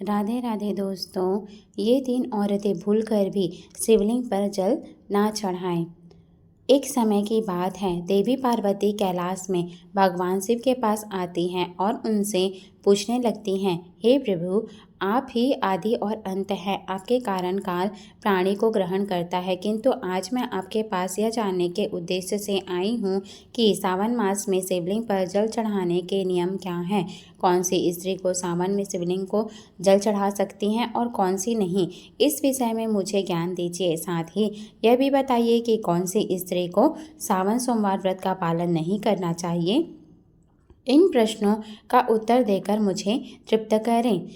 राधे राधे दोस्तों। ये तीन औरतें भूलकर भी शिवलिंग पर जल ना चढ़ाएं। एक समय की बात है, देवी पार्वती कैलाश में भगवान शिव के पास आती हैं और उनसे पूछने लगती हैं, हे प्रभु, आप ही आदि और अंत है। आपके कारण काल प्राणी को ग्रहण करता है, किंतु आज मैं आपके पास यह जानने के उद्देश्य से आई हूँ कि सावन मास में शिवलिंग पर जल चढ़ाने के नियम क्या हैं। कौन सी स्त्री को सावन में शिवलिंग को जल चढ़ा सकती हैं और कौन सी नहीं, इस विषय में मुझे ज्ञान दीजिए। साथ ही यह भी बताइए कि कौन सी स्त्री को सावन सोमवार व्रत का पालन नहीं करना चाहिए। इन प्रश्नों का उत्तर देकर मुझे तृप्त करें,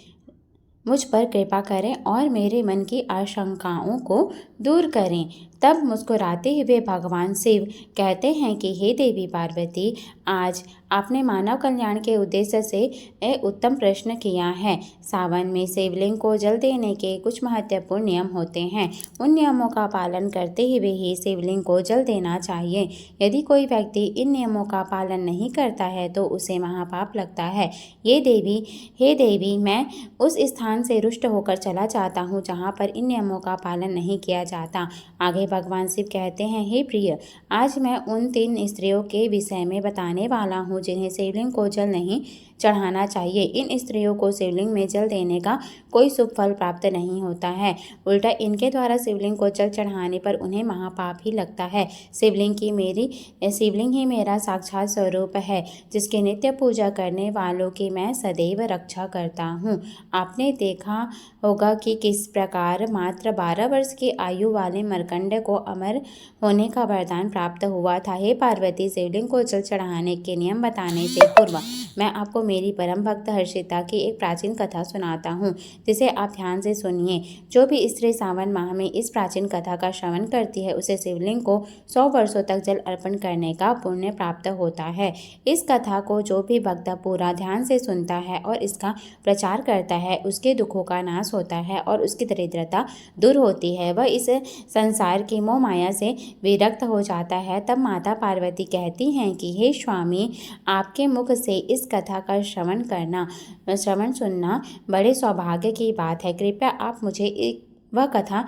मुझ पर कृपा करें और मेरे मन की आशंकाओं को दूर करें। तब मुस्कुराते हुए भगवान शिव कहते हैं कि हे देवी पार्वती, आज आपने मानव कल्याण के उद्देश्य से एक उत्तम प्रश्न किया है। सावन में शिवलिंग को जल देने के कुछ महत्वपूर्ण नियम होते हैं। उन नियमों का पालन करते हुए ही शिवलिंग को जल देना चाहिए। यदि कोई व्यक्ति इन नियमों का पालन नहीं करता है तो उसे महापाप लगता है। हे देवी, मैं उस स्थान से रुष्ट होकर चला जाता हूँ जहाँ पर इन नियमों का पालन नहीं किया जाता। आगे भगवान शिव कहते हैं, हे प्रिय, आज मैं उन तीन स्त्रियों के विषय में बताने वाला हूँ जिन्हें शिवलिंग को जल नहीं चढ़ाना चाहिए। इन स्त्रियों को शिवलिंग में जल देने का कोई शुभ फल प्राप्त नहीं होता है, उल्टा इनके द्वारा शिवलिंग को जल चढ़ाने पर उन्हें महापाप ही लगता है। शिवलिंग ही मेरा साक्षात स्वरूप है, जिसकी नित्य पूजा करने वालों की मैं सदैव रक्षा करता हूँ। आपने देखा होगा कि किस प्रकार मात्र 12 वर्ष की आयु वाले मरकंडे को अमर होने का वरदान प्राप्त हुआ था। हे पार्वती, शिवलिंग को जल चढ़ाने के नियम बताने से पूर्व मैं आपको मेरी परम भक्त हर्षिता की एक प्राचीन कथा सुनाता हूँ, जिसे आप ध्यान से सुनिए। जो भी स्त्री सावन माह में इस प्राचीन कथा का श्रवण करती है, उसे शिवलिंग को 100 वर्षों तक जल अर्पण करने का पुण्य प्राप्त होता है। इस कथा को जो भी भक्त पूरा ध्यान से सुनता है और इसका प्रचार करता है, उसके दुखों का नाश होता है और उसकी दरिद्रता दूर होती है। वह इस संसार की मोह माया से विरक्त हो जाता है। तब माता पार्वती कहती हैं कि हे स्वामी, आपके मुख से इस कथा का श्रवण सुनना बड़े सौभाग्य की बात है। कृपया आप मुझे वह कथा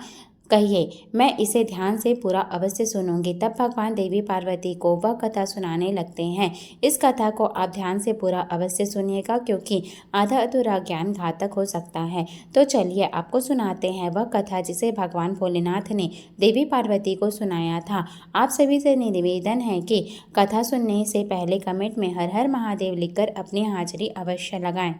कहिए, मैं इसे ध्यान से पूरा अवश्य सुनूंगी। तब भगवान देवी पार्वती को वह कथा सुनाने लगते हैं। इस कथा को आप ध्यान से पूरा अवश्य सुनिएगा, क्योंकि आधा अधूरा ज्ञान घातक हो सकता है। तो चलिए आपको सुनाते हैं वह कथा जिसे भगवान भोलेनाथ ने देवी पार्वती को सुनाया था। आप सभी से निवेदन है कि कथा सुनने से पहले कमेंट में हर हर महादेव लिखकर अपनी हाजिरी अवश्य लगाएं।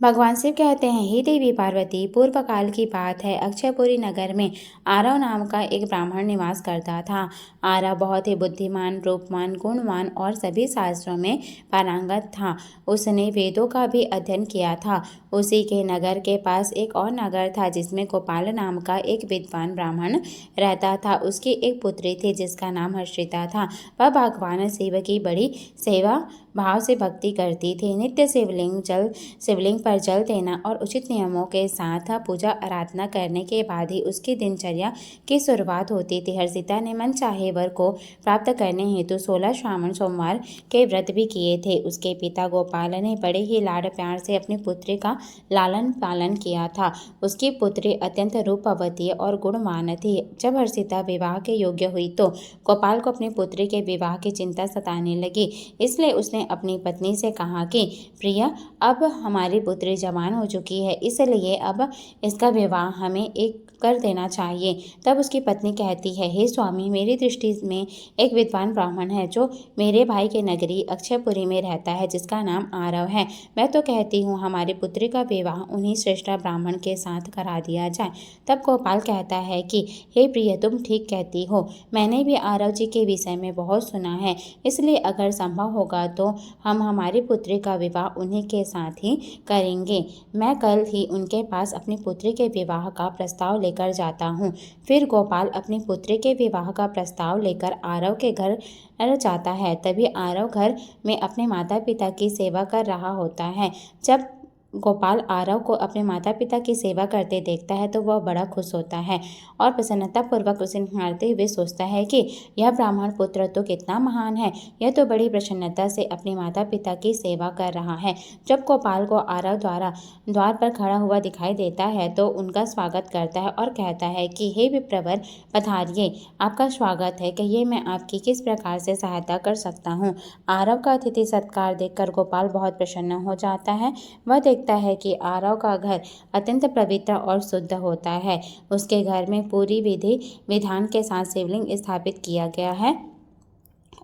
भगवान शिव कहते हैं, हे देवी पार्वती, पूर्व काल की बात है। अक्षयपुरी नगर में आरव नाम का एक ब्राह्मण निवास करता था। आरव बहुत ही बुद्धिमान, रूपवान, गुणवान और सभी शास्त्रों में पारंगत था। उसने वेदों का भी अध्ययन किया था। उसी के नगर के पास एक और नगर था, जिसमें गोपाल नाम का एक विद्वान ब्राह्मण रहता था। उसकी एक पुत्री थी जिसका नाम हर्षिता था। वह भगवान शिव की बड़ी सेवा भाव से भक्ति करती थी। नित्य शिवलिंग पर जल देना और उचित नियमों के साथ पूजा आराधना करने के बाद ही उसकी दिनचर्या की शुरुआत होती थी। हर्षिता ने मन चाहे वर को प्राप्त करने हेतु 16 श्रावण सोमवार के व्रत भी किए थे। उसके पिता गोपाल ने बड़े ही लाड प्यार से अपनी पुत्री का लालन पालन किया था। उसकी पुत्री अत्यंत रूपवती और गुणवान थी। जब हर्षिता विवाह के योग्य हुई तो गोपाल को अपनी पुत्री के विवाह की चिंता सताने लगी। इसलिए उसने अपनी पत्नी से कहा कि प्रिय, अब हमारी पुत्री जवान हो चुकी है, इसलिए अब इसका विवाह हमें एक कर देना चाहिए। तब उसकी पत्नी कहती है, हे स्वामी, मेरी दृष्टि में एक विद्वान ब्राह्मण है जो मेरे भाई के नगरी अक्षयपुरी में रहता है, जिसका नाम आरव है। मैं तो कहती हूँ हमारी पुत्री का विवाह उन्हीं श्रेष्ठ ब्राह्मण के साथ करा दिया जाए। तब गोपाल कहता है कि हे प्रिय, तुम ठीक कहती हो। मैंने भी आरव जी के विषय में बहुत सुना है, इसलिए अगर संभव होगा तो हम हमारी पुत्री का विवाह उन्हीं के साथ ही करेंगे। मैं कल ही उनके पास अपनी पुत्री के विवाह का प्रस्ताव लेकर जाता हूँ। फिर गोपाल अपनी पुत्री के विवाह का प्रस्ताव लेकर आरव के घर जाता है। तभी आरव घर में अपने माता पिता की सेवा कर रहा होता है। जब गोपाल आरव को अपने माता पिता की सेवा करते देखता है तो वह बड़ा खुश होता है और प्रसन्नतापूर्वक उसे निहारते हुए सोचता है कि यह ब्राह्मण पुत्र तो कितना महान है, यह तो बड़ी प्रसन्नता से अपने माता पिता की सेवा कर रहा है। जब गोपाल को आरव द्वार पर खड़ा हुआ दिखाई देता है तो उनका स्वागत करता है और कहता है कि हे विप्रवर, पधारिए, आपका स्वागत है, कहिए मैं आपकी किस प्रकार से सहायता कर सकता हूँ। आरव का अतिथि सत्कार देखकर गोपाल बहुत प्रसन्न हो जाता है। वह देखता है कि आरव का घर अत्यंत पवित्र और शुद्ध होता है। उसके घर में पूरी विधि विधान के साथ शिवलिंग स्थापित किया गया है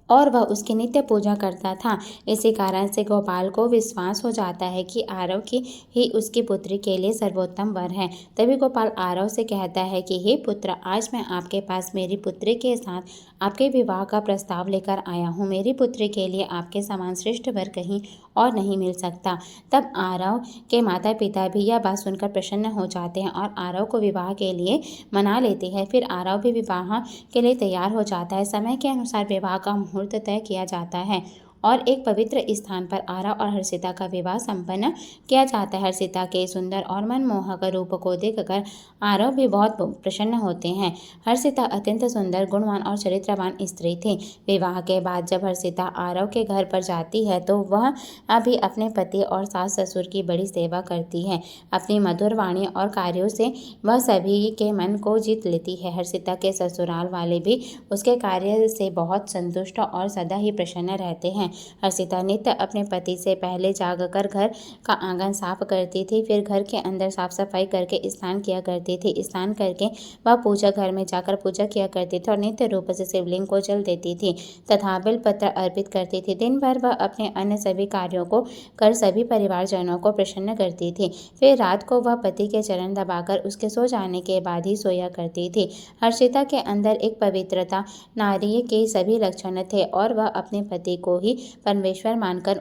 और वह उसकी नित्य पूजा करता था। इसी कारण से गोपाल को विश्वास हो जाता है कि आरव की ही उसकी पुत्री के लिए सर्वोत्तम वर है। तभी गोपाल आरव से कहता है कि हे पुत्र, आज मैं आपके पास मेरी पुत्री के साथ आपके विवाह का प्रस्ताव लेकर आया हूँ। मेरी पुत्री के लिए आपके समान श्रेष्ठ वर कहीं और नहीं मिल सकता। तब आरव के माता पिता भी यह बात सुनकर प्रसन्न हो जाते हैं और आरव को विवाह के लिए मना लेते हैं। फिर आरव भी विवाह के लिए तैयार हो जाता है। समय के अनुसार विवाह का मुहूर्त तय किया जाता है और एक पवित्र स्थान पर आरव और हर्षिता का विवाह संपन्न किया जाता है। हर्षिता के सुंदर और मनमोहक रूप को देखकर आरव भी बहुत प्रसन्न होते हैं। हर्षिता अत्यंत सुंदर, गुणवान और चरित्रवान स्त्री थी। विवाह के बाद जब हर्षिता आरव के घर पर जाती है तो वह अभी अपने पति और सास ससुर की बड़ी सेवा करती है। अपनी मधुर वाणी और कार्यों से वह सभी के मन को जीत लेती है। हर्षिता के ससुराल वाले भी उसके कार्य से बहुत संतुष्ट और सदा ही प्रसन्न रहते हैं। हर्षिता नित्य अपने पति से पहले जागकर घर का आंगन साफ करती थी, फिर घर के अंदर साफ सफाई करके स्नान किया करती थी। स्नान करके वह पूजा घर में जाकर पूजा किया करती थी और नित्य रूप से शिवलिंग को जल देती थी तथा बेलपत्र अर्पित करती थी। दिन भर वह अपने अन्य सभी कार्यों को कर सभी परिवारजनों को प्रसन्न करती थी। फिर रात को वह पति के चरण दबाकर उसके सो जाने के बाद ही सोया करती थी। हर्षिता के अंदर एक पवित्रता नारी के सभी लक्षण थे और वह अपने पति को ही परमेश्वर मानकर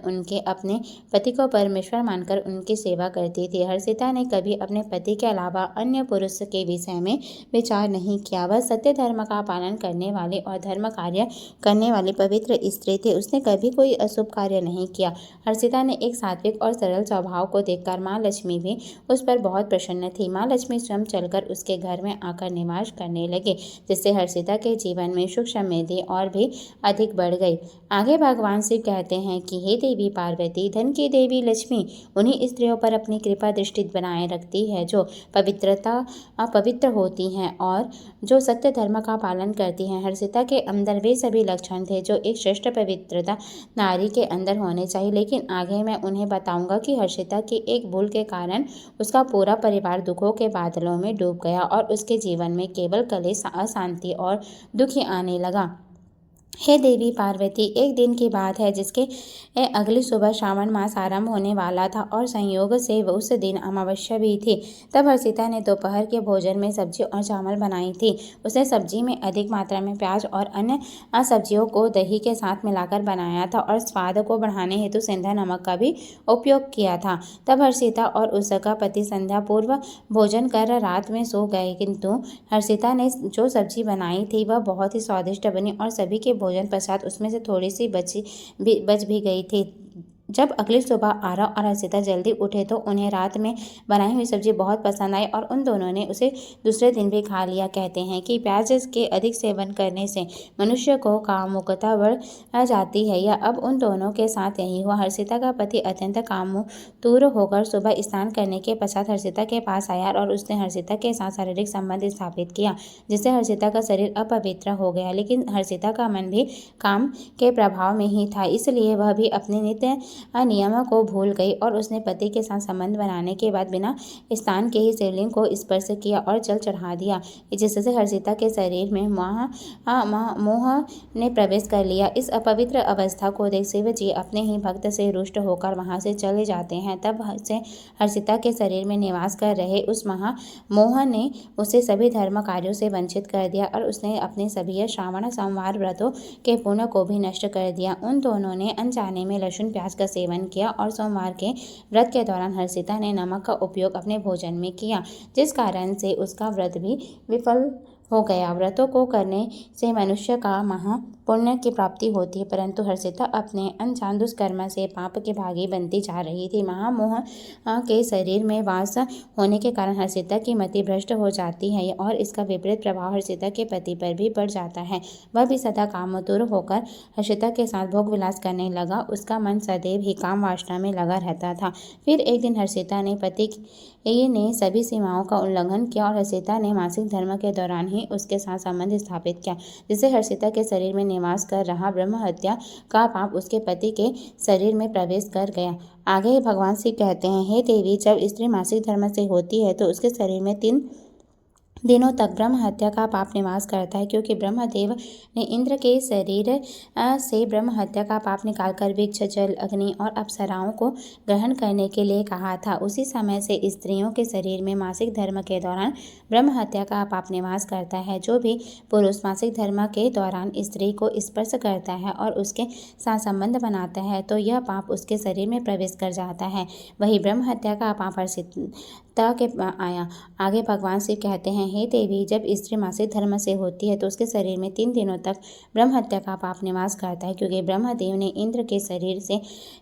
उनकी सेवा करती थी। हर्षिता ने कभी अपने पति के अलावा अन्य पुरुष के विषय में विचार नहीं किया। वह सत्य धर्म का पालन करने वाली और धर्म कार्य करने वाली पवित्र स्त्री थी। उसने कभी कोई अशुभ कार्य नहीं किया। हर्षिता ने एक सात्विक और सरल स्वभाव को देखकर माँ लक्ष्मी भी उस पर बहुत प्रसन्न थी। माँ लक्ष्मी स्वयं चलकर उसके घर में आकर निवास करने लगे, जिससे हर्षिता के जीवन में सुख समृद्धि और भी अधिक बढ़ गई। आगे भगवान शिव कहते हैं कि हे देवी पार्वती, धन की देवी लक्ष्मी उन्हीं स्त्रियों पर अपनी कृपा दृष्टि बनाए रखती है जो पवित्र होती हैं और जो सत्य धर्म का पालन करती हैं। हर्षिता के अंदर वे सभी लक्षण थे जो एक श्रेष्ठ पवित्रता नारी के अंदर होने चाहिए, लेकिन आगे मैं उन्हें बताऊंगा कि हर्षिता की एक भूल के कारण उसका पूरा परिवार दुखों के बादलों में डूब गया और उसके जीवन में केवल कलेश, अशांति और दुख ही आने लगा। हे देवी पार्वती, एक दिन की बात है जिसके अगली सुबह श्रावण मास आरंभ होने वाला था और संयोग से उस दिन अमावस्या भी थी। तब हर्षिता ने दोपहर के भोजन में सब्जी और चावल बनाई थी। उसने सब्जी में अधिक मात्रा में प्याज और अन्य सब्जियों को दही के साथ मिलाकर बनाया था और स्वाद को बढ़ाने हेतु सेंधा नमक का भी उपयोग किया था। तब हर्षिता और उसका पति संध्या पूर्व भोजन कर रात में सो गए, किंतु हर्षिता ने जो सब्जी बनाई थी वह बहुत ही स्वादिष्ट बनी और सभी के भोजन पश्चात उसमें से थोड़ी सी बच भी गई थी। जब अगली सुबह आरव और हर्षिता जल्दी उठे तो उन्हें रात में बनाई हुई सब्जी बहुत पसंद आई और उन दोनों ने उसे दूसरे दिन भी खा लिया। कहते हैं कि प्याज के अधिक सेवन करने से मनुष्य को कामुकता बढ़ जाती है। या अब उन दोनों के साथ यही हुआ। हर्षिता का पति अत्यंत कामतुर होकर सुबह स्नान करने के पश्चात हर्षिता के पास आया और उसने हर्षिता के साथ शारीरिक संबंध स्थापित किया, जिससे हर्षिता का शरीर अपवित्र हो गया। लेकिन हर्षिता का मन भी काम के प्रभाव में ही था, इसलिए वह भी अपने नित्य नियम को भूल गई और उसने पति के साथ संबंध बनाने के बाद बिना स्नान के ही शिवलिंग को स्पर्श किया और जल चढ़ा दिया, जिससे हर्षिता के शरीर में मोह ने प्रवेश कर लिया। इस अपवित्र अवस्था को देख शिव जी अपने ही भक्त से रुष्ट होकर वहां से चले जाते हैं। तब से हर्षिता के शरीर में निवास कर रहे उस मोह ने उसे सभी धर्म कार्यों से वंचित कर दिया और उसने अपने सभी श्रावण सोमवार व्रतों के पुण्य को भी नष्ट कर दिया। उन दोनों ने अनजाने में लहसुन प्याज का सेवन किया और सोमवार के व्रत के दौरान हर्षिता ने नमक का उपयोग अपने भोजन में किया, जिस कारण से उसका व्रत भी विफल हो गया। व्रतों को करने से मनुष्य का महा पुण्य की प्राप्ति होती है, परंतु हर्षिता अपने अनजान दुष्कर्म से पाप के भागी बनती जा रही थी। महामोह के शरीर में वास होने के कारण हर्षिता की मति भ्रष्ट हो जाती है और इसका विपरीत प्रभाव हर्षिता के पति पर भी पड़ जाता है। वह भी सदा कामतुर होकर हर्षिता के साथ भोग विलास करने लगा। उसका मन सदैव ही काम वासना में लगा रहता था। फिर एक दिन हर्षिता ने पति ने सभी सीमाओं का उल्लंघन किया और हर्षिता ने मासिक धर्म के दौरान ही उसके साथ संबंध स्थापित किया, जिससे हर्षिता के शरीर में निवास कर रहा ब्रह्म हत्या का पाप उसके पति के शरीर में प्रवेश कर गया। आगे भगवान शिव कहते हैं, हे देवी, जब स्त्री मासिक धर्म से होती है तो उसके शरीर में 3 दिनों तक ब्रह्म हत्या का पाप निवास करता है, क्योंकि ब्रह्मदेव ने इंद्र के शरीर से ब्रह्म हत्या का पाप निकालकर वृक्ष, जल, अग्नि और अप्सराओं को ग्रहण करने के लिए कहा था। उसी समय से स्त्रियों के शरीर में मासिक धर्म के दौरान ब्रह्म हत्या का पाप निवास करता है। जो भी पुरुष मासिक धर्म के दौरान स्त्री को स्पर्श करता है और उसके साथ संबंध बनाता है तो यह पाप उसके शरीर में प्रवेश कर जाता है। वही ब्रह्म हत्या का पाप हर्षिता के आया। आगे भगवान शिव कहते हैं, हे देवी, जब स्त्री मासिक धर्म से होती है तो उसके शरीर में 3 दिनों तक ब्रह्म हत्या का पाप निवास करता है, क्योंकि ब्रह्मदेव ने इंद्र के शरीर से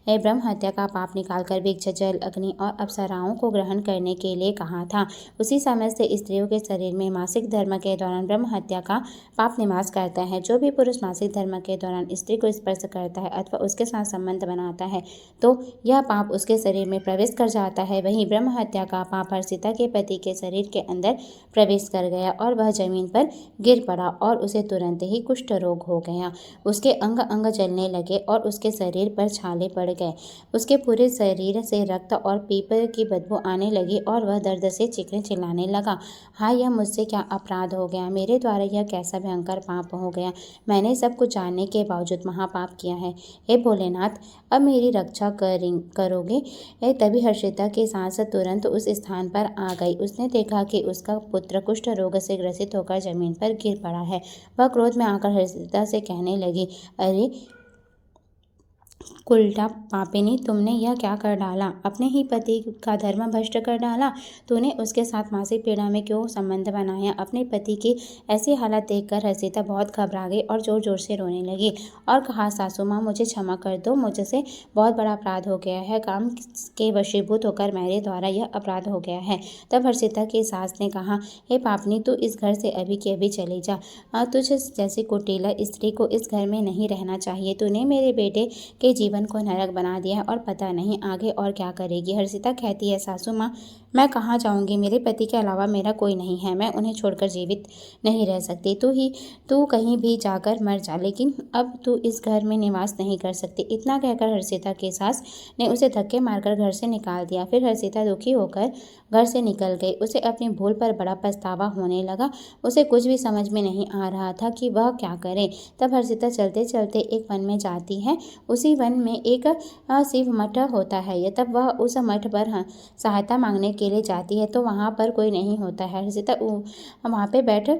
ब्रह्म हत्या का पाप निकालकर वृक्ष, जल, अग्नि और अप्सराओं को ग्रहण करने के लिए कहा था। उसी समय से स्त्रियों के शरीर में मासिक धर्म के दौरान ब्रह्म हत्या का पाप निवास करता है। जो भी पुरुष मासिक धर्म के दौरान स्त्री को स्पर्श करता है अथवा उसके साथ संबंध बनाता है तो यह पाप उसके शरीर में प्रवेश कर जाता है। वहीं ब्रह्म हत्या का पाप हर्षिता के पति के शरीर के अंदर प्रवेश कर गया और वह जमीन पर गिर पड़ा और उसे तुरंत ही कुष्ठ रोग हो गया। उसके अंग अंग जलने लगे और उसके शरीर पर छाले पड़ गए। उसके पूरे शरीर से रक्त और पीपल की बदबू आने लगी और वह दर्द से चीखने चिल्लाने लगा, हाय, यह मुझसे क्या अपराध हो गया? मेरे द्वारा यह कैसा भयंकर पाप हो गया? मैंने सब कुछ जानने के बावजूद महापाप किया है। हे भोलेनाथ, अब मेरी रक्षा करोगे? तभी हर्षिता की सांस तुरंत उस स्थान पर आ गई। उसने देखा कि उसका पुत्र कुष्ठ रोग से ग्रसित होकर जमीन पर गिर पड़ा है। वह क्रोध में आकर हर्षिता से कहने लगी, अरे उल्टा पापिनी, तुमने यह क्या कर डाला? अपने ही पति का धर्म भ्रष्ट कर डाला। तूने उसके साथ मासिक पीड़ा में क्यों संबंध बनाया? अपने पति की ऐसी हालत देखकर हर्षिता बहुत घबरा गई और जोर जोर से रोने लगी और कहा, सासू माँ, मुझे क्षमा कर दो। मुझसे बहुत बड़ा अपराध हो गया है। काम के वशीभूत होकर मेरे द्वारा यह अपराध हो गया है। तब हर्षिता की सास ने कहा, हे पापनी, तू इस घर से अभी के अभी चली जा। तुझ जैसी कुटिला स्त्री को इस घर में नहीं रहना चाहिए। तूने मेरे बेटे के जीवन को नरक बना दिया और पता नहीं आगे और क्या करेगी। हर्षिता कहती है, सासू माँ, मैं कहाँ जाऊँगी? मेरे पति के अलावा मेरा कोई नहीं है। मैं उन्हें छोड़कर जीवित नहीं रह सकती। तू कहीं भी जाकर मर जा, लेकिन अब तू इस घर में निवास नहीं कर सकती। इतना कहकर हर्षिता की सास ने उसे धक्के मारकर घर से निकाल दिया। फिर हर्षिता दुखी होकर घर से निकल गई। उसे अपनी भूल पर बड़ा पछतावा होने लगा। उसे कुछ भी समझ में नहीं आ रहा था कि वह क्या करे। तब हर्षिता चलते चलते एक वन में जाती है। उसी वन में एक शिव मठ होता है। तब वह उस मठ पर सहायता मांगने के लिए जाती है तो वहाँ पर कोई नहीं होता है। हर्षिता वहाँ पे बैठ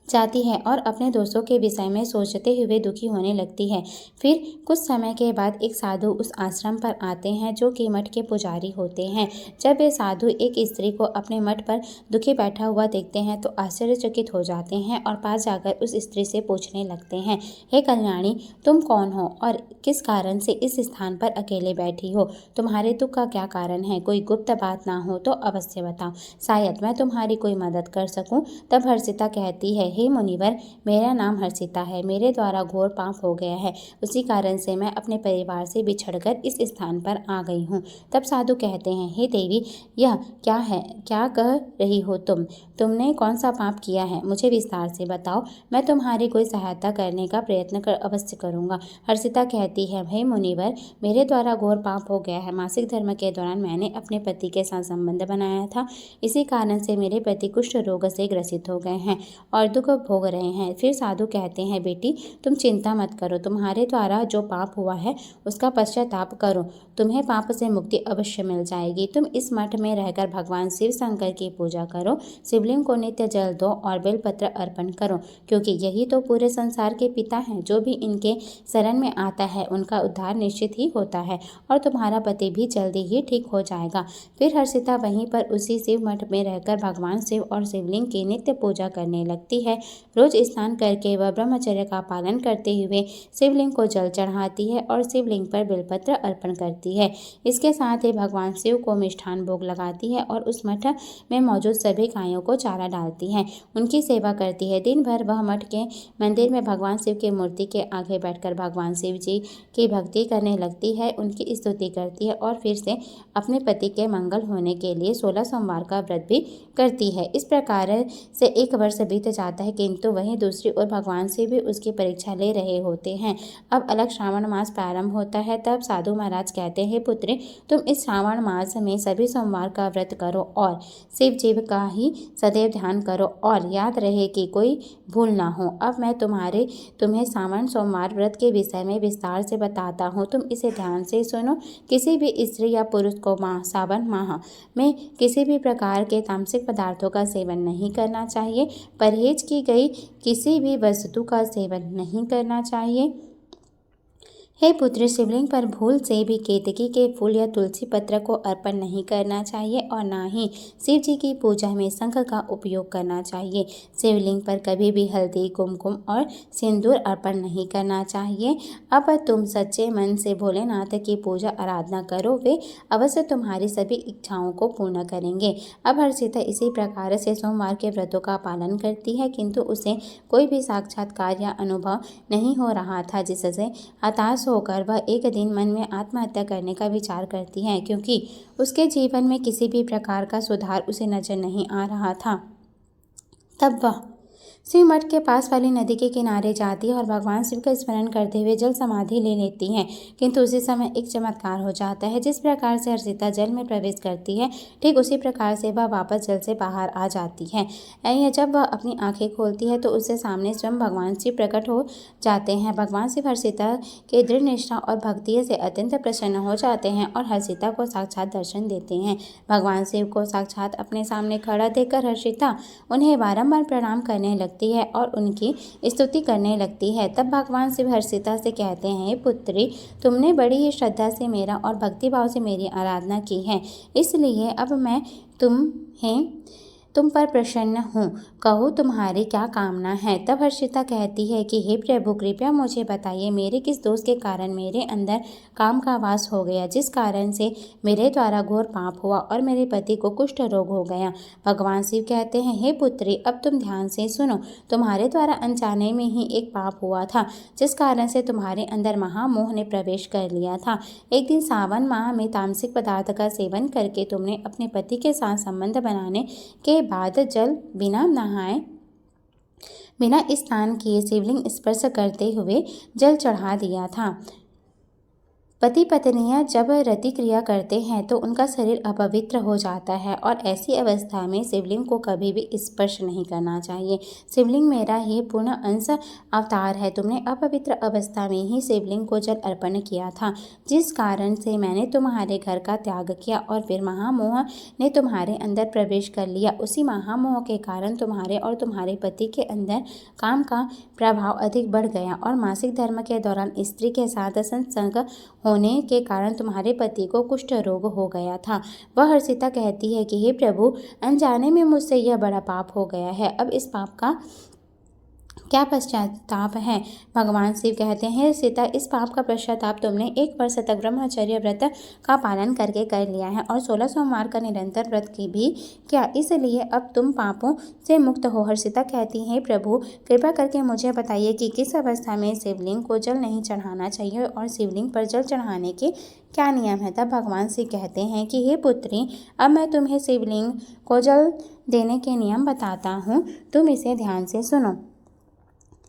जाती है और अपने दोस्तों के विषय में सोचते हुए दुखी होने लगती है। फिर कुछ समय के बाद एक साधु उस आश्रम पर आते हैं जो कि मठ के पुजारी होते हैं। जब वे साधु एक स्त्री को अपने मठ पर दुखी बैठा हुआ देखते हैं तो आश्चर्यचकित हो जाते हैं और पास जाकर उस स्त्री से पूछने लगते हैं, हे कल्याणी, तुम कौन हो और किस कारण से इस स्थान पर अकेले बैठी हो? तुम्हारे दुख का क्या कारण है? कोई गुप्त बात ना हो तो अवश्य बताओ, शायद मैं तुम्हारी कोई मदद कर सकूं। तब हर्षिता कहती है, हे मुनिवर, मेरा नाम हर्षिता है। मेरे द्वारा घोर पाप हो गया है। उसी कारण से मैं अपने परिवार से बिछड़कर इस स्थान पर आ गई हूँ। तब साधु कहते हैं, हे देवी, यह क्या है? क्या कह रही हो तुमने कौन सा पाप किया है? मुझे विस्तार से बताओ। मैं तुम्हारी कोई सहायता करने का प्रयत्न अवश्य करूँगा। हर्षिता कहती है, हे मुनिवर, मेरे द्वारा घोर पाप हो गया है। मासिक धर्म के दौरान मैंने अपने पति के साथ संबंध बनाया था। इसी कारण से मेरे पति कुष्ठ रोग से ग्रसित हो गए हैं और दुख भोग रहे हैं। फिर साधु कहते हैं, बेटी तुम चिंता मत करो, तुम्हारे द्वारा जो पाप हुआ है उसका पश्चाताप करो, तुम्हें पाप से मुक्ति अवश्य मिल जाएगी। तुम इस मठ में रहकर भगवान शिव शंकर की पूजा करो, शिवलिंग को नित्य जल दो और बेलपत्र अर्पण करो, क्योंकि यही तो पूरे संसार के पिता हैं। जो भी इनके शरण में आता है उनका उद्धार निश्चित ही होता है और तुम्हारा पति भी जल्दी ही ठीक हो जाएगा। फिर हर्षिता वहीं पर उसी शिव मठ में रहकर भगवान शिव और शिवलिंग की नित्य पूजा करने लगती है। रोज स्नान करके वह ब्रह्मचर्य का पालन करते हुए शिवलिंग को जल चढ़ाती है और शिवलिंग पर बेलपत्र अर्पण करती है। इसके साथ ही भगवान शिव को मिष्ठान भोग लगाती है और उस मठ में मौजूद सभी गायों को चारा डालती है, उनकी सेवा करती है। दिन भर वह मठ के मंदिर में भगवान शिव की मूर्ति के आगे बैठकर भगवान शिव जी की भक्ति करने लगती है, उनकी स्तुति करती है और फिर से अपने पति के मंगल होने के लिए 16 सोमवार का व्रत भी करती है। इस प्रकार से 1 वर्ष बीत जाता है, किंतु वहीं दूसरी ओर भगवान शिव भी उसकी परीक्षा ले रहे होते हैं। अब अलग श्रावण मास प्रारंभ होता है। तब साधु महाराज कहते हैं, पुत्री तुम इस श्रावण मास में सभी सोमवार का व्रत करो और शिव जी का ही सदैव ध्यान करो और याद रहे कि कोई भूल ना हो। अब मैं तुम्हें श्रावण सोमवार व्रत के विषय में विस्तार से बताता हूँ, तुम इसे ध्यान से सुनो। किसी भी स्त्री या पुरुष को श्रावण माह में किसी भी प्रकार के तामसिक पदार्थों का सेवन नहीं करना चाहिए। परहेज की गई किसी भी वस्तु का सेवन नहीं करना चाहिए। हे पुत्र, शिवलिंग पर भूल से भी केतकी के फूल या तुलसी पत्र को अर्पण नहीं करना चाहिए और ना ही शिव जी की पूजा में शंख का उपयोग करना चाहिए। शिवलिंग पर कभी भी हल्दी, कुमकुम और सिंदूर अर्पण नहीं करना चाहिए। अब तुम सच्चे मन से भोलेनाथ की पूजा आराधना करो, वे अवश्य तुम्हारी सभी इच्छाओं को पूर्ण करेंगे। अब हर्षिता इसी प्रकार से सोमवार के व्रतों का पालन करती है, किंतु उसे कोई भी साक्षात्कार या अनुभव नहीं हो रहा था, जिससे हताश होकर वह एक दिन मन में आत्महत्या करने का विचार करती है, क्योंकि उसके जीवन में किसी भी प्रकार का सुधार उसे नजर नहीं आ रहा था। तब वह शिव मठ के पास वाली नदी के किनारे जाती है और भगवान शिव का स्मरण करते हुए जल समाधि ले लेती है, किंतु उसी समय एक चमत्कार हो जाता है। जिस प्रकार से हर्षिता जल में प्रवेश करती है, ठीक उसी प्रकार से वह वापस जल से बाहर आ जाती है। जब वह अपनी आंखें खोलती है तो उससे सामने स्वयं भगवान शिव प्रकट हो जाते हैं। भगवान शिव हर्षिता के दृढ़ निष्ठा और भक्ति से अत्यंत प्रसन्न हो जाते हैं और हर्षिता को साक्षात दर्शन देते हैं। भगवान शिव को साक्षात अपने सामने खड़ा देखकर हर्षिता उन्हें बारंबार प्रणाम करने लगती है और उनकी स्तुति करने लगती है। तब भगवान शिव हर्षिता से कहते हैं, पुत्री तुमने बड़ी ही श्रद्धा से मेरा और भक्तिभाव से मेरी आराधना की है, इसलिए अब मैं तुम पर प्रसन्न हूँ। कहो तुम्हारी क्या कामना है। तब हर्षिता कहती है कि हे प्रभु, कृपया मुझे बताइए, मेरे किस दोष के कारण मेरे अंदर काम का वास हो गया, जिस कारण से मेरे द्वारा घोर पाप हुआ और मेरे पति को कुष्ठ रोग हो गया। भगवान शिव कहते हैं, हे पुत्री अब तुम ध्यान से सुनो। तुम्हारे द्वारा अनजाने में ही एक पाप हुआ था, जिस कारण से तुम्हारे अंदर महामोह ने प्रवेश कर लिया था। एक दिन सावन माह में तामसिक पदार्थ का सेवन करके तुमने अपने पति के साथ संबंध बनाने के बाद जल बिना नहाए, बिना स्नान किए शिवलिंग स्पर्श करते हुए जल चढ़ा दिया था। पति पत्नियां जब रति क्रिया करते हैं तो उनका शरीर अपवित्र हो जाता है और ऐसी अवस्था में शिवलिंग को कभी भी स्पर्श नहीं करना चाहिए। शिवलिंग मेरा ही पूर्ण अंश अवतार है। तुमने अपवित्र अवस्था में ही शिवलिंग को जल अर्पण किया था, जिस कारण से मैंने तुम्हारे घर का त्याग किया और फिर महामोह ने तुम्हारे अंदर प्रवेश कर लिया। उसी महामोह के कारण तुम्हारे और तुम्हारे पति के अंदर काम का प्रभाव अधिक बढ़ गया और मासिक धर्म के दौरान स्त्री के साथ संसर्ग होने के कारण तुम्हारे पति को कुष्ठ रोग हो गया था। वह हर्षिता कहती है कि हे प्रभु, अनजाने में मुझसे यह बड़ा पाप हो गया है, अब इस पाप का क्या पश्चाताप है। भगवान शिव कहते हैं, सीता इस पाप का पश्चाताप तुमने 1 वर्ष तक ब्रह्मचर्य व्रत का पालन करके कर लिया है और 16 सोमवार का निरंतर व्रत की भी किया, इसलिए अब तुम पापों से मुक्त हो। हर्षिता कहती है, प्रभु कृपा करके मुझे बताइए कि किस अवस्था में शिवलिंग को जल नहीं चढ़ाना चाहिए और शिवलिंग पर जल चढ़ाने के क्या नियम है। तब भगवान शिव कहते हैं कि हे पुत्री, अब मैं तुम्हें शिवलिंग को जल देने के नियम बताता हूँ, तुम इसे ध्यान से सुनो।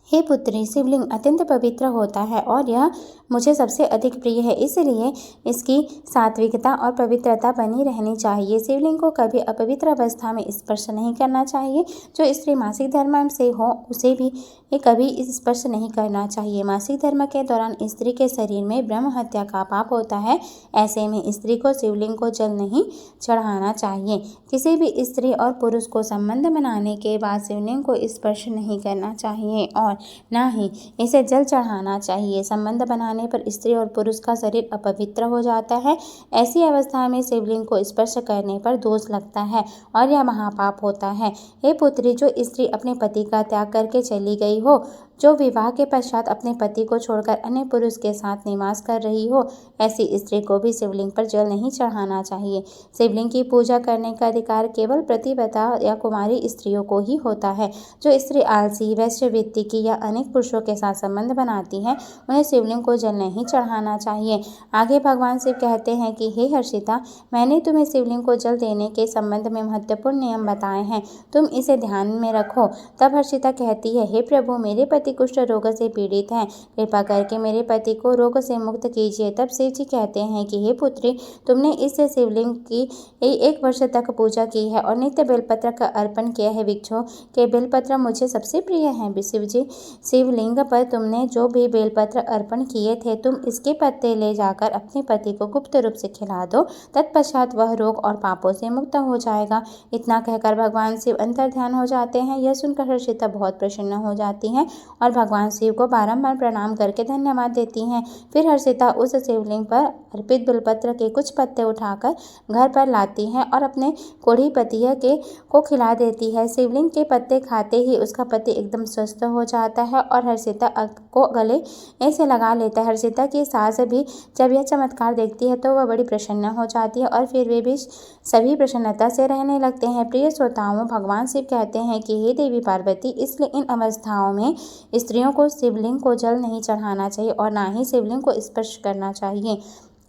हे पुत्री, शिवलिंग अत्यंत पवित्र होता है और यह मुझे सबसे अधिक प्रिय है, इसलिए इसकी सात्विकता और पवित्रता बनी रहनी चाहिए। शिवलिंग को कभी अपवित्र अवस्था में स्पर्श नहीं करना चाहिए। जो स्त्री मासिक धर्म से हो उसे भी कभी स्पर्श नहीं करना चाहिए। मासिक धर्म के दौरान स्त्री के शरीर में ब्रह्म हत्या का पाप होता है। ऐसे में स्त्री को शिवलिंग को जल नहीं चढ़ाना चाहिए। किसी भी स्त्री और पुरुष को संबंध बनाने के बाद शिवलिंग को स्पर्श नहीं करना चाहिए और ना ही इसे जल चढ़ाना चाहिए। संबंध बनाने पर स्त्री और पुरुष का शरीर अपवित्र हो जाता है। ऐसी अवस्था में शिवलिंग को स्पर्श करने पर दोष लगता है और यह महापाप होता है। हे पुत्री, जो स्त्री अपने पति का त्याग करके चली गई हो, जो विवाह के पश्चात अपने पति को छोड़कर अन्य पुरुष के साथ निवास कर रही हो, ऐसी स्त्री को भी शिवलिंग पर जल नहीं चढ़ाना चाहिए। शिवलिंग की पूजा करने का अधिकार केवल प्रतिव्रता या कुमारी स्त्रियों को ही होता है। जो स्त्री आलसी, वैश्यवृत्ति की या अनेक पुरुषों के साथ संबंध बनाती हैं, उन्हें शिवलिंग को जल नहीं चढ़ाना चाहिए। आगे भगवान शिव कहते हैं कि हे हर्षिता, मैंने तुम्हें शिवलिंग को जल देने के संबंध में महत्वपूर्ण नियम बताए हैं, तुम इसे ध्यान में रखो। तब हर्षिता कहती है, हे प्रभु, मेरे पति कुष्ठ रोग से पीड़ित हैं, कृपा करके मेरे पति को रोग से मुक्त कीजिए। तब शिव जी कहते हैं कि हे पुत्री, तुमने इस शिवलिंग की 1 वर्ष तक पूजा की है और नित्य बेलपत्र का अर्पण किया है। वृक्षों के बेलपत्र मुझे सबसे प्रिय हैं। शिव जी, शिवलिंग पर तुमने जो भी बेलपत्र अर्पण किए थे, तुम इसके पत्ते ले जाकर अपने पति को गुप्त रूप से खिला दो। तत्पश्चात वह रोग और पापों से मुक्त हो जाएगा। इतना कहकर भगवान शिव अंतर ध्यान हो जाते हैं। यह सुनकर हर्षिता बहुत प्रसन्न हो जाती हैं और भगवान शिव को बारंबार प्रणाम करके धन्यवाद देती हैं। फिर हर्षिता उस शिवलिंग पर अर्पित बेलपत्र के कुछ पत्ते उठाकर घर पर लाती हैं और अपने कोढ़ी पति को खिला देती है। शिवलिंग के पत्ते खाते ही उसका पति एकदम स्वस्थ हो जाता है और हर्षिता को गले ऐसे लगा लेता है। हर्षिता की सास भी जब यह चमत्कार देखती है तो वह बड़ी प्रसन्न हो जाती है और फिर वे भी सभी प्रसन्नता से रहने लगते हैं। प्रिय श्रोताओं, भगवान शिव कहते हैं कि हे देवी पार्वती, इसलिए इन अवस्थाओं में स्त्रियों को शिवलिंग को जल नहीं चढ़ाना चाहिए और ना ही शिवलिंग को स्पर्श करना चाहिए,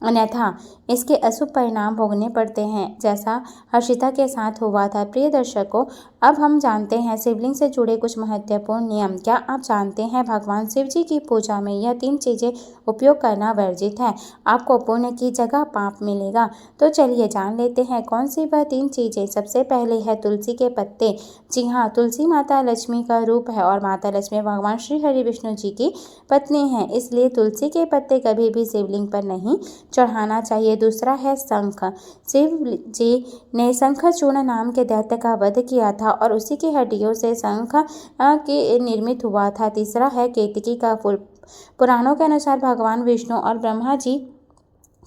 अन्यथा इसके अशुभ परिणाम भोगने पड़ते हैं, जैसा हर्षिता के साथ हुआ था। प्रिय दर्शकों, अब हम जानते हैं शिवलिंग से जुड़े कुछ महत्वपूर्ण नियम। क्या आप जानते हैं भगवान शिव जी की पूजा में यह 3 चीज़ें उपयोग करना वर्जित है? आपको पुण्य की जगह पाप मिलेगा। तो चलिए जान लेते हैं कौन सी वह 3 चीज़ें। सबसे पहले है तुलसी के पत्ते। जी हाँ, तुलसी माता लक्ष्मी का रूप है और माता लक्ष्मी भगवान श्री हरि विष्णु जी की पत्नी है, इसलिए तुलसी के पत्ते कभी भी शिवलिंग पर नहीं चढ़ाना चाहिए। दूसरा है शंख। शिव जी ने शंखचूर्ण नाम के दैत्य का वध किया था और उसी की हड्डियों से शंख के निर्मित हुआ था। तीसरा है केतकी का फूल। पुराणों के अनुसार भगवान विष्णु और ब्रह्मा जी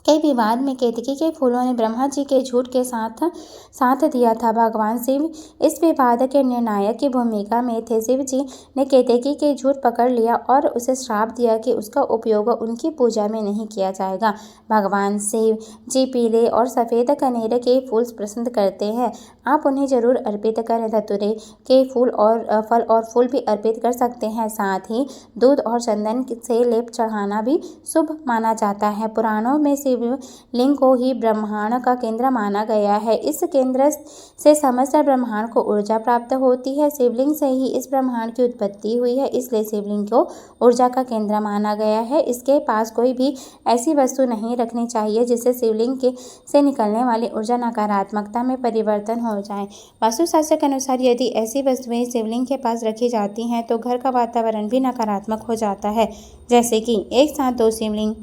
के विवाद में केतकी के फूलों ने ब्रह्मा जी के झूठ के साथ दिया था। भगवान शिव इस विवाद के निर्णायक की भूमिका में थे। शिव जी ने केतकी के झूठ पकड़ लिया और उसे श्राप दिया कि उसका उपयोग उनकी पूजा में नहीं किया जाएगा। भगवान शिव जी पीले और सफ़ेद कनेर के फूल पसंद करते हैं। आप उन्हें जरूर अर्पित करें। धतूरे के फूल और फल और फूल भी अर्पित कर सकते हैं। साथ ही दूध और चंदन से लेप चढ़ाना भी शुभ माना जाता है। पुराणों में शिवलिंग को ही ब्रह्मांड का केंद्र माना गया है। इस केंद्र से समस्त ब्रह्मांड को ऊर्जा प्राप्त होती है। शिवलिंग से ही इस ब्रह्मांड की उत्पत्ति हुई है, इसलिए शिवलिंग को ऊर्जा का केंद्र माना गया है। इसके पास कोई भी ऐसी वस्तु नहीं रखनी चाहिए जिससे शिवलिंग से निकलने वाली ऊर्जा नकारात्मकता में परिवर्तन हो जाए। वास्तुशास्त्र के अनुसार यदि ऐसी वस्तुएं शिवलिंग के पास रखी जाती हैं तो घर का वातावरण भी नकारात्मक हो जाता है, जैसे कि एक साथ 2 शिवलिंग,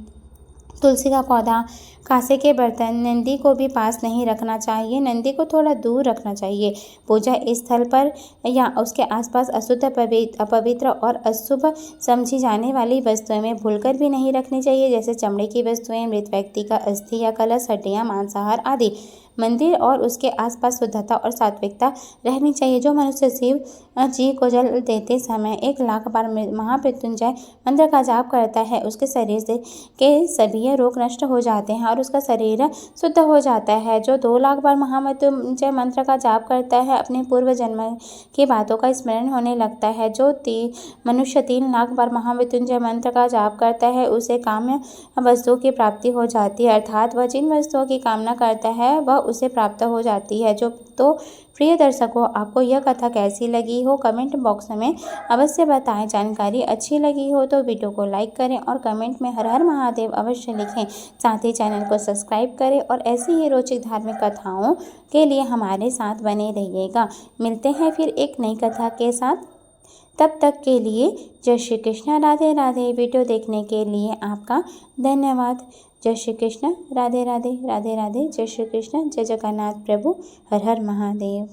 तुलसी का पौधा, कांसे के बर्तन। नंदी को भी पास नहीं रखना चाहिए, नंदी को थोड़ा दूर रखना चाहिए। पूजा स्थल पर या उसके आसपास अशुद्ध, अपवित्र और अशुभ समझी जाने वाली वस्तुएं में भूलकर भी नहीं रखनी चाहिए, जैसे चमड़े की वस्तुएं, मृत व्यक्ति का अस्थि या कलश, हड्डियां, मांसाहार आदि। मंदिर और उसके आसपास शुद्धता और सात्विकता रहनी चाहिए। जो मनुष्य शिव जी को जल देते समय 1 लाख बार महामृत्युंजय मंत्र का जाप करता है, उसके शरीर से के सभी रोग नष्ट हो जाते हैं और उसका शरीर शुद्ध हो जाता है। जो 2 लाख बार महामृत्युंजय मंत्र का जाप करता है, अपने पूर्व जन्म की बातों का स्मरण होने लगता है। जो मनुष्य 3 लाख बार महामृत्युंजय मंत्र का जाप करता है, उसे काम्य वस्तुओं की प्राप्ति हो जाती है, अर्थात वह जिन वस्तुओं की कामना करता है वह उसे प्राप्त हो जाती है। तो प्रिय दर्शकों, आपको यह कथा कैसी लगी हो कमेंट बॉक्स में अवश्य बताएं। जानकारी अच्छी लगी हो तो वीडियो को लाइक करें और कमेंट में हर हर महादेव अवश्य लिखें। साथ ही चैनल को सब्सक्राइब करें और ऐसी ही रोचक धार्मिक कथाओं के लिए हमारे साथ बने रहिएगा। मिलते हैं फिर एक नई कथा के साथ, तब तक के लिए जय श्री कृष्ण, राधे राधे। वीडियो देखने के लिए आपका धन्यवाद। जय श्री कृष्ण, राधे राधे, राधे राधे। जय श्री कृष्ण, जय जगन्नाथ प्रभु, हर हर महादेव।